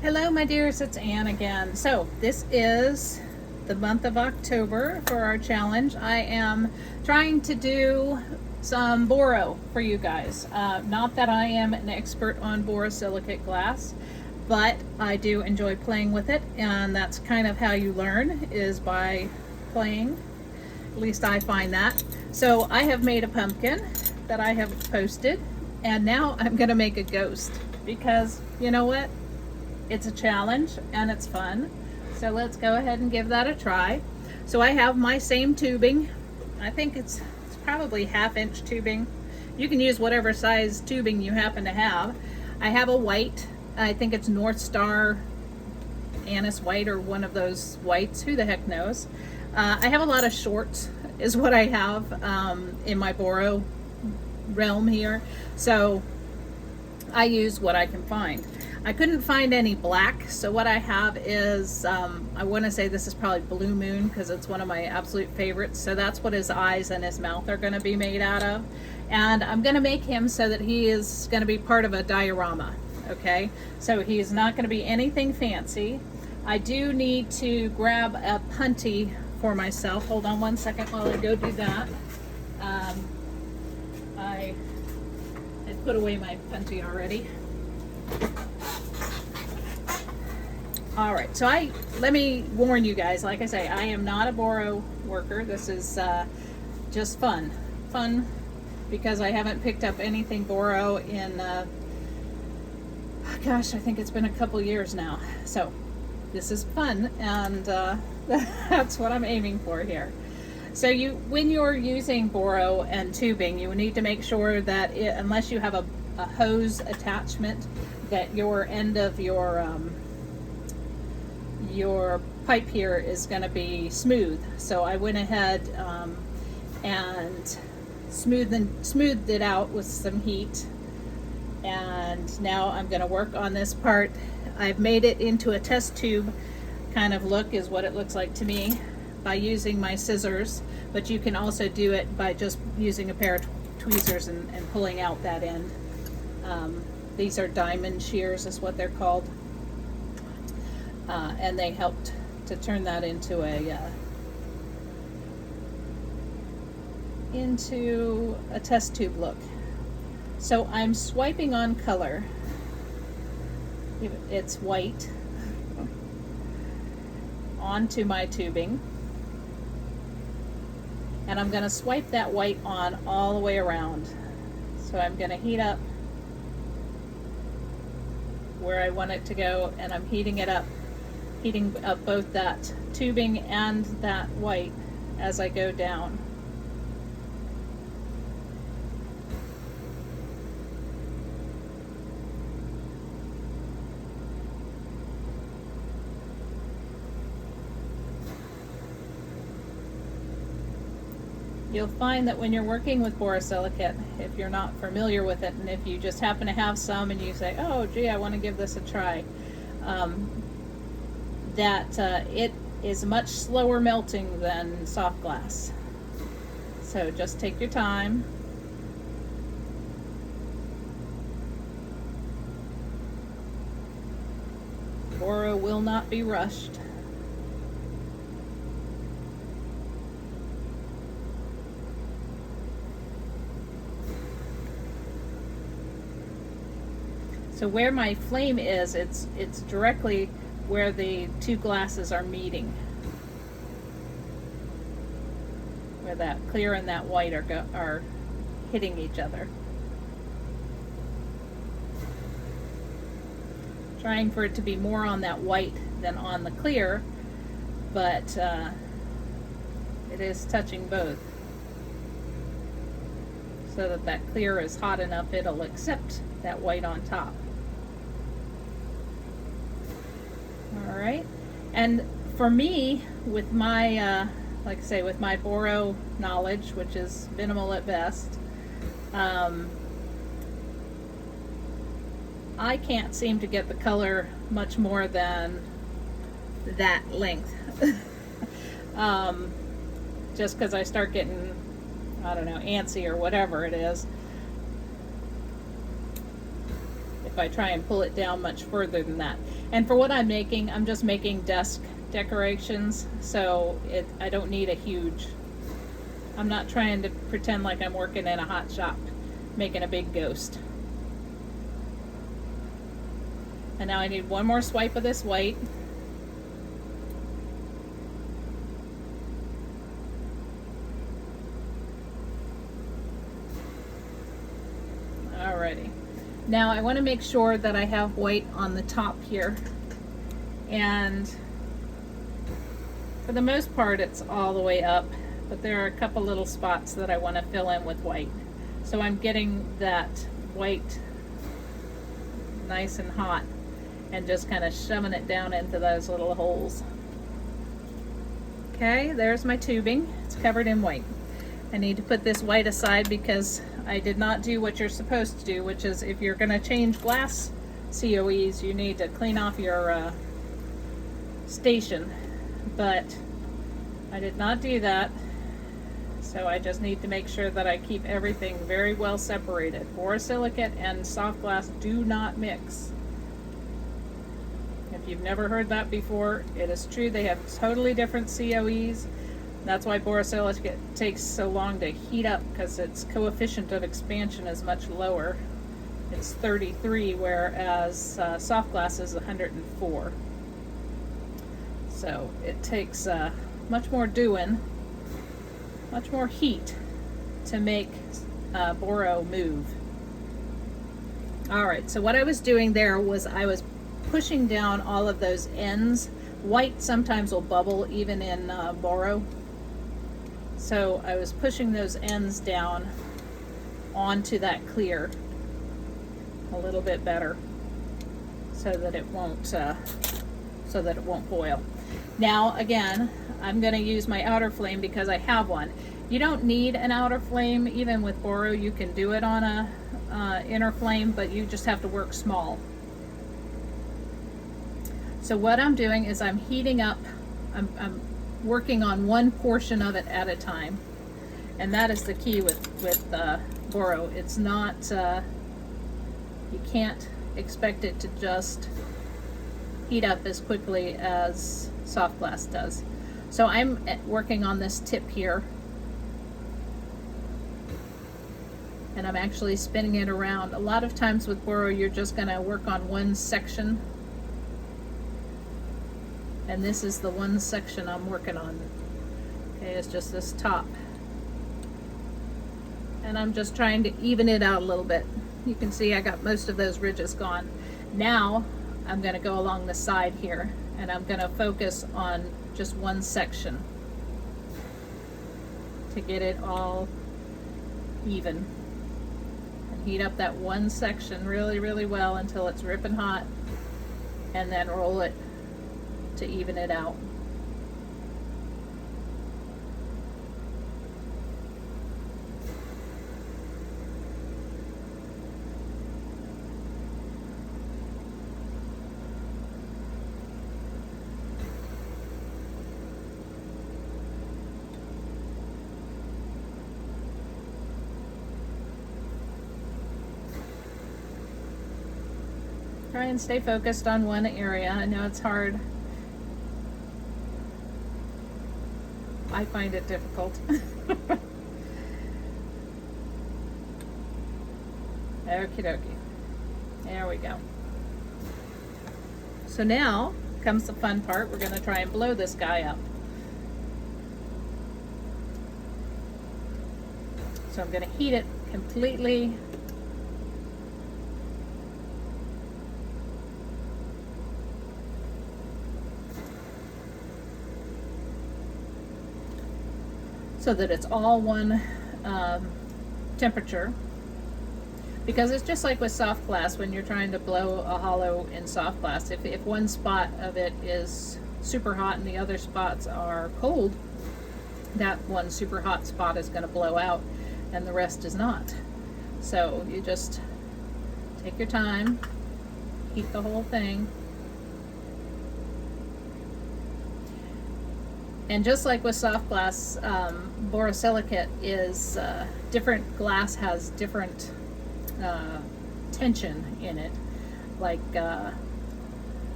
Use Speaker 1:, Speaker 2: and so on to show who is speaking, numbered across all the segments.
Speaker 1: Hello, my dears, it's Anne again. So, this is the month of October for our challenge. I am trying to do some Boro for you guys. Not that I am an expert on borosilicate glass, but I do enjoy playing with it, and that's kind of how you learn, is by playing. At least I find that. So, I have made a pumpkin that I have posted, and now I'm going to make a ghost because, you know what? It's a challenge and it's fun. So let's go ahead and give that a try. So I have my same tubing. I think it's probably 1/2 inch tubing. You can use whatever size tubing you happen to have. I have a white. I think it's North Star Anise white or one of those whites. Who the heck knows? I have a lot of shorts is what I have in my Boro realm here. So I use what I can find. I couldn't find any black, so what I have is, I want to say this is probably Blue Moon because it's one of my absolute favorites. So that's what his eyes and his mouth are going to be made out of. And I'm going to make him so that he is going to be part of a diorama, okay? So he's not going to be anything fancy. I do need to grab a punty for myself. Hold on one second while I go do that. I had put away my punty already. All right, so let me warn you guys, like I say, I am not a Boro worker. This is just fun because I haven't picked up anything Boro in, gosh, I think it's been a couple years now. So this is fun, and that's what I'm aiming for here. So when you're using Boro and tubing, you need to make sure that unless you have a hose attachment, that your end of your pipe here is going to be smooth. So I went ahead and smoothed it out with some heat, and now I'm going to work on this part. I've made it into a test tube kind of look, is what it looks like to me, by using my scissors, but you can also do it by just using a pair of tweezers and pulling out that end. These are diamond shears is what they're called, and they helped to turn that into a test tube look. So I'm swiping on color. It's white onto my tubing, and I'm going to swipe that white on all the way around. So I'm going to heat up where I want it to go, and I'm heating up both that tubing and that white as I go down. You'll find that when you're working with borosilicate, if you're not familiar with it, and if you just happen to have some and you say, oh gee, I want to give this a try, that it is much slower melting than soft glass. So just take your time. Boro will not be rushed. So where my flame is, it's directly where the two glasses are meeting, where that clear and that white are hitting each other. Trying for it to be more on that white than on the clear, but it is touching both, so that that clear is hot enough it'll accept that white on top. All right, and for me, with my like I say, with my Boro knowledge, which is minimal at best, I can't seem to get the color much more than that length. Just because I start getting, I don't know, antsy or whatever it is. If if I try and pull it down much further than that. And for what I'm making, I'm just making desk decorations, so I don't need a huge, I'm not trying to pretend like I'm working in a hot shop making a big ghost. And now I need one more swipe of this white. Alrighty. Now I want to make sure that I have white on the top here, and for the most part it's all the way up, but there are a couple little spots that I want to fill in with white. So I'm getting that white nice and hot and just kind of shoving it down into those little holes. Okay, there's my tubing. It's covered in white. I need to put this white aside because I did not do what you're supposed to do, which is if you're going to change glass COEs, you need to clean off your station. But I did not do that, so I just need to make sure that I keep everything very well separated. Borosilicate and soft glass do not mix. If you've never heard that before, it is true. They have totally different COEs. That's why borosilicate takes so long to heat up, because its coefficient of expansion is much lower. It's 33, whereas soft glass is 104. So it takes much more doing, much more heat to make Boro move. Alright, so what I was doing there was I was pushing down all of those ends. White sometimes will bubble even in Boro. So I was pushing those ends down onto that clear a little bit better so that it won't boil. Now again, I'm going to use my outer flame because I have one. You don't need an outer flame even with Boro. You can do it on a inner flame, but you just have to work small. So what I'm doing is I'm heating up, I'm working on one portion of it at a time, and that is the key with Boro. It's not, you can't expect it to just heat up as quickly as soft glass does. So I'm working on this tip here, and I'm actually spinning it around. A lot of times with Boro, you're just going to work on one section, and this is the one section I'm working on. Okay, it's just this top, and I'm just trying to even it out a little bit. You can see I got most of those ridges gone. Now I'm going to go along the side here, and I'm going to focus on just one section to get it all even, and heat up that one section really, really well until it's ripping hot, and then roll it to even it out. Try and stay focused on one area. I know it's hard. I find it difficult. Okie dokie. There we go. So now comes the fun part. We're going to try and blow this guy up. So I'm going to heat it completely. So that it's all one temperature, because it's just like with soft glass. When you're trying to blow a hollow in soft glass, if one spot of it is super hot and the other spots are cold, that one super hot spot is going to blow out and the rest is not. So you just take your time, heat the whole thing. And just like with soft glass, borosilicate is different. Glass has different tension in it. like,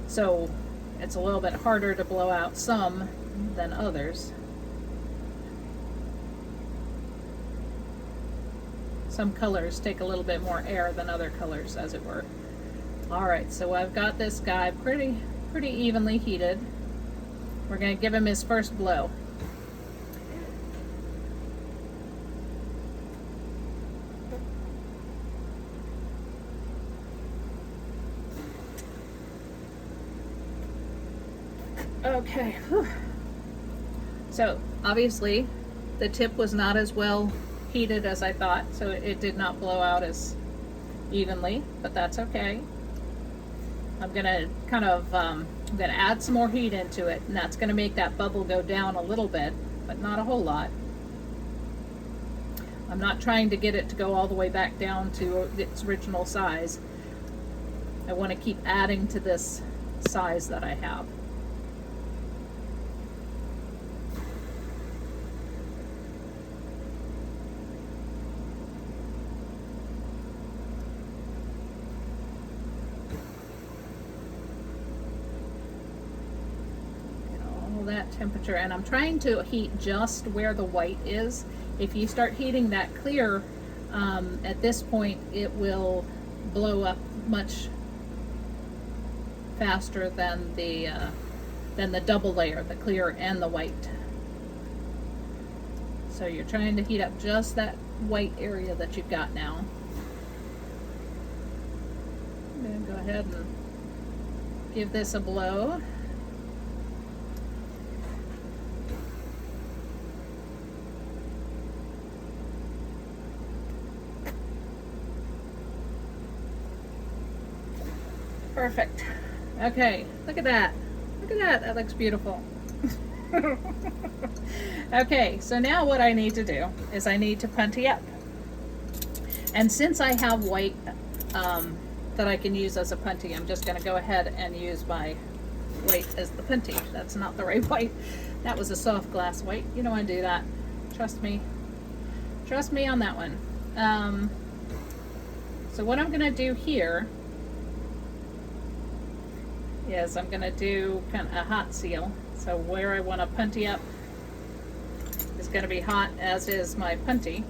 Speaker 1: so it's a little bit harder to blow out some than others. Some colors take a little bit more air than other colors, as it were. All right, so I've got this guy pretty evenly heated. We're going to give him his first blow. Okay. Whew. So obviously the tip was not as well heated as I thought, so it did not blow out as evenly, but that's okay. I'm gonna kind of I'm gonna add some more heat into it, and that's gonna make that bubble go down a little bit, but not a whole lot. I'm not trying to get it to go all the way back down to its original size. I want to keep adding to this size that I have. That temperature, and I'm trying to heat just where the white is. If you start heating that clear, at this point it will blow up much faster than the double layer, the clear and the white. So you're trying to heat up just that white area that you've got now. I'm going to go ahead and give this a blow. Perfect. Okay, look at that. Look at that. That looks beautiful. Okay, so now what I need to do is I need to punty up. And since I have white that I can use as a punty, I'm just going to go ahead and use my white as the punty. That's not the right white. That was a soft glass white. You don't want to do that. Trust me. Trust me on that one. So what I'm going to do here is I'm going to do kind of a hot seal. So where I want to punty up is going to be hot, as is my punty.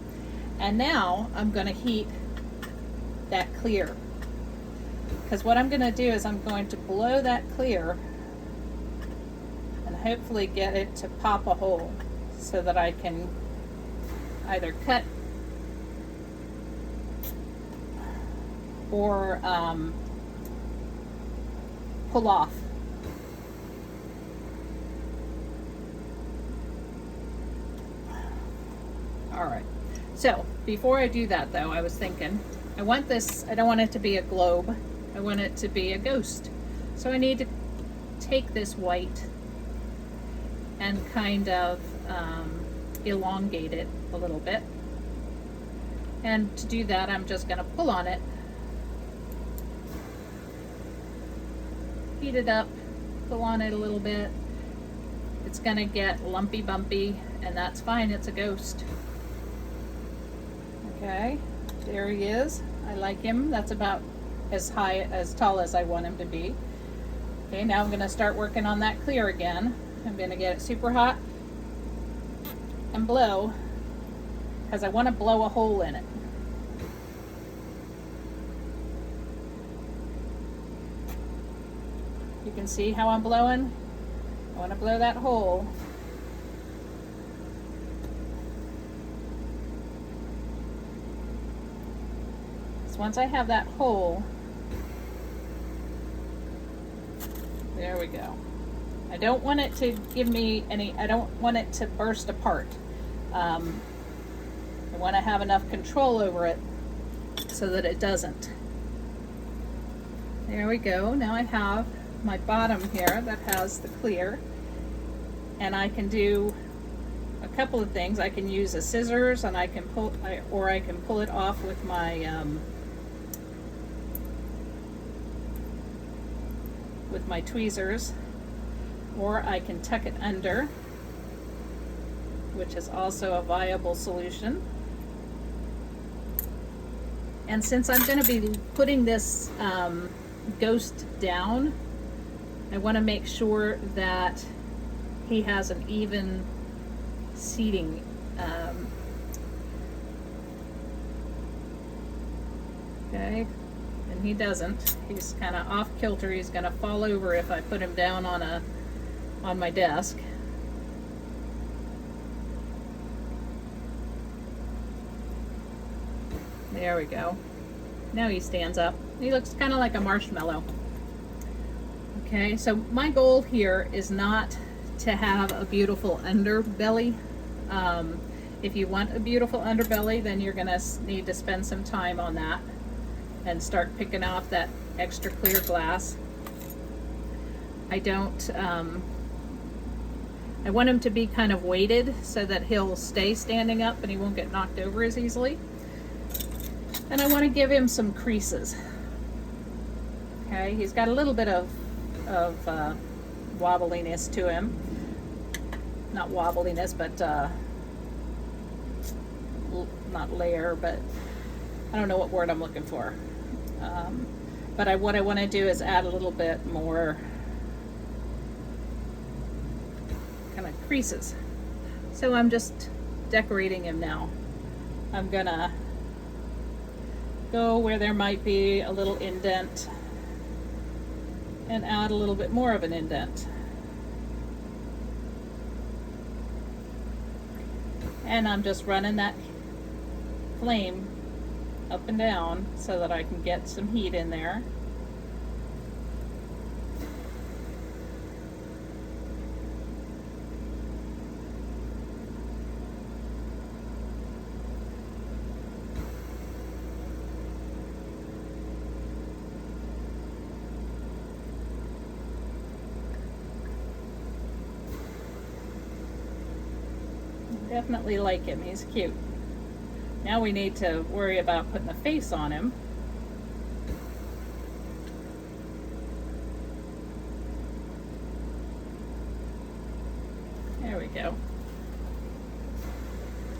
Speaker 1: And now I'm going to heat that clear. Because what I'm going to do is I'm going to blow that clear and hopefully get it to pop a hole so that I can either cut or pull off. All right, so before I do that though, I was thinking, I want this, I don't want it to be a globe, I want it to be a ghost. So I need to take this white and kind of elongate it a little bit. And to do that, I'm just going to pull on it, heat it up, pull on it a little bit. It's going to get lumpy bumpy, and that's fine, it's a ghost. Okay, there he is. I like him. That's about as tall as I want him to be. Okay, now I'm going to start working on that clear again. I'm going to get it super hot and blow, because I want to blow a hole in it. You can see how I'm blowing. I want to blow that hole. So once I have that hole, there we go. I don't want it to give me any, I don't want it to burst apart. I want to have enough control over it so that it doesn't. There we go. Now I have my bottom here that has the clear, and I can do a couple of things. I can use a scissors, and I can pull, or I can pull it off with my tweezers, or I can tuck it under, which is also a viable solution. And since I'm going to be putting this ghost down, I want to make sure that he has an even seating. Okay, and he doesn't. He's kind of off kilter. He's going to fall over if I put him down on my desk. There we go. Now he stands up. He looks kind of like a marshmallow. Okay, so my goal here is not to have a beautiful underbelly. If you want a beautiful underbelly, then you're gonna need to spend some time on that and start picking off that extra clear glass. I don't, I want him to be kind of weighted so that he'll stay standing up and he won't get knocked over as easily. And I want to give him some creases. Okay, he's got a little bit of wobbliness to him. Not wobbliness, but not layer, but I don't know what word I'm looking for. But what I want to do is add a little bit more kind of creases. So I'm just decorating him now. I'm gonna go where there might be a little indent and add a little bit more of an indent. And I'm just running that flame up and down so that I can get some heat in there. Definitely like him. He's cute. Now we need to worry about putting a face on him. There we go.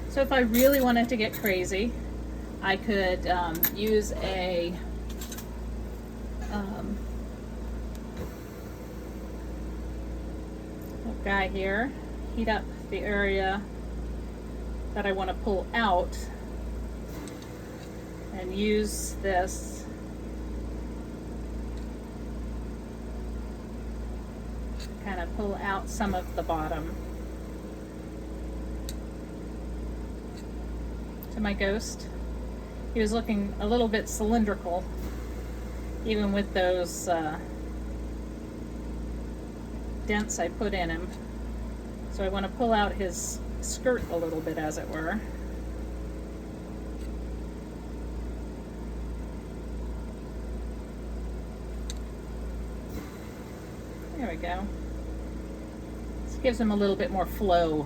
Speaker 1: So if I really wanted to get crazy, I could use a guy here, heat up the area that I want to pull out and use this to kind of pull out some of the bottom. To my ghost, he was looking a little bit cylindrical even with those dents I put in him. So I want to pull out his skirt a little bit, as it were. There we go. This gives him a little bit more flow.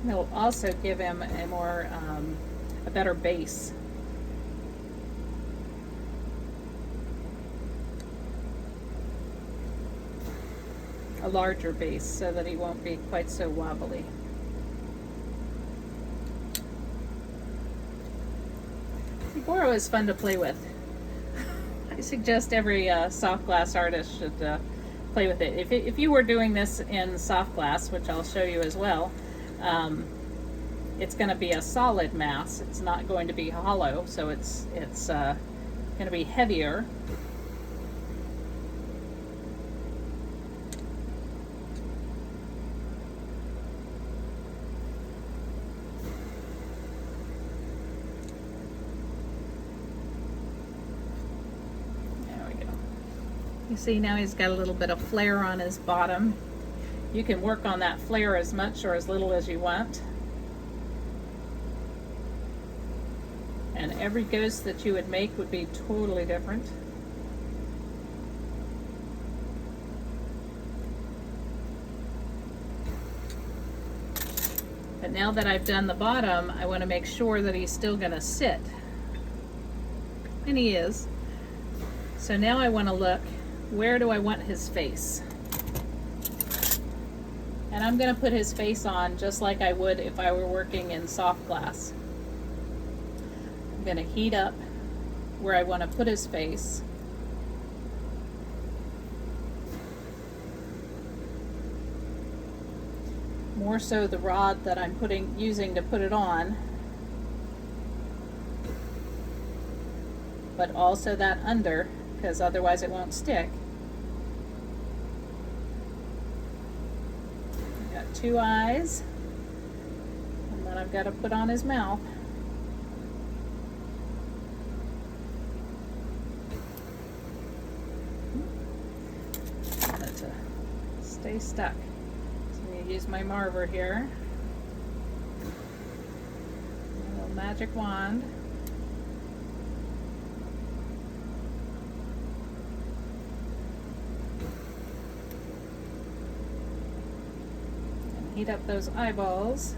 Speaker 1: It'll also give him a more, a better base. A larger base so that he won't be quite so wobbly. See, Boro is fun to play with. I suggest every soft glass artist should play with it. If you were doing this in soft glass, which I'll show you as well, it's going to be a solid mass. It's not going to be hollow, so it's going to be heavier. There we go. You see now he's got a little bit of flare on his bottom. You can work on that flare as much or as little as you want. And every ghost that you would make would be totally different. But now that I've done the bottom, I want to make sure that he's still going to sit. And he is. So now I want to look, where do I want his face? And I'm going to put his face on just like I would if I were working in soft glass. I'm going to heat up where I want to put his face. More so the rod that I'm using to put it on, but also that under, because otherwise it won't stick. I've got 2 eyes, and then I've got to put on his mouth. To stay stuck. Use my marver here, a little magic wand, and heat up those eyeballs.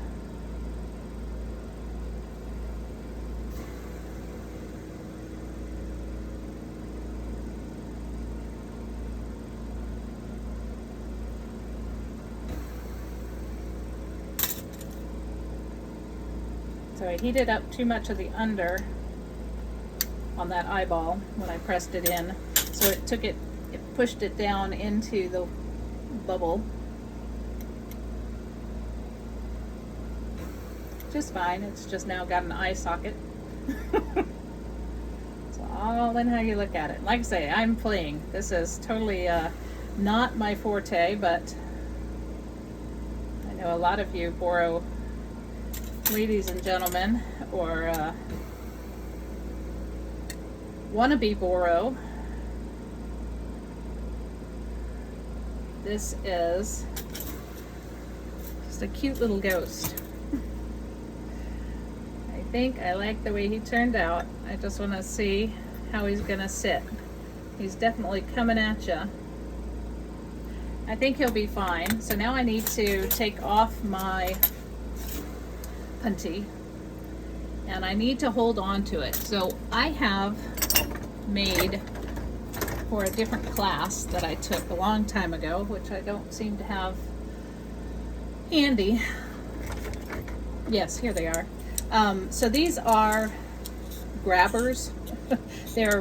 Speaker 1: So I heated up too much of the under on that eyeball when I pressed it in. So it pushed it down into the bubble. Just fine, it's just now got an eye socket. It's all in how you look at it. Like I say, I'm playing. This is totally not my forte, but I know a lot of you Boro ladies and gentlemen, or wannabe Boro. This is just a cute little ghost. I think I like the way he turned out. I just want to see how he's gonna sit. He's definitely coming at you. I think he'll be fine. So now I need to take off my punty, and I need to hold on to it. So I have made for a different class that I took a long time ago, which I don't seem to have handy. Yes, here they are. So these are grabbers. They're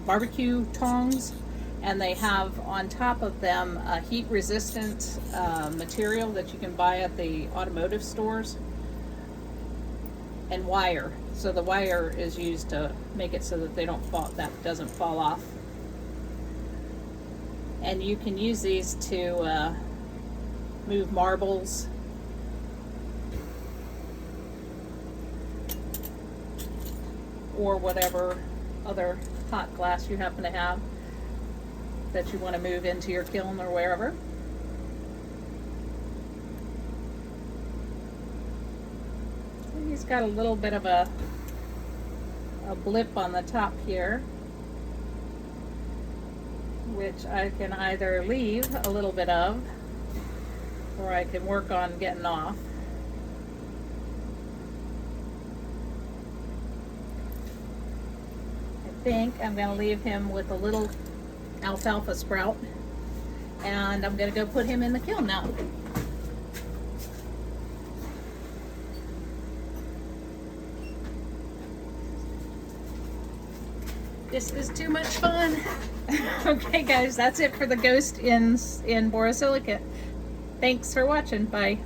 Speaker 1: barbecue tongs, and they have on top of them a heat resistant material that you can buy at the automotive stores, and wire. So the wire is used to make it so that they don't fall, that doesn't fall off. And you can use these to move marbles, or whatever other hot glass you happen to have that you want to move into your kiln or wherever. He's got a little bit of a blip on the top here, which I can either leave a little bit of, or I can work on getting off. I think I'm going to leave him with a little alfalfa sprout, and I'm going to go put him in the kiln now. This is too much fun. Okay guys, that's it for the ghost in borosilicate. Thanks for watching. Bye.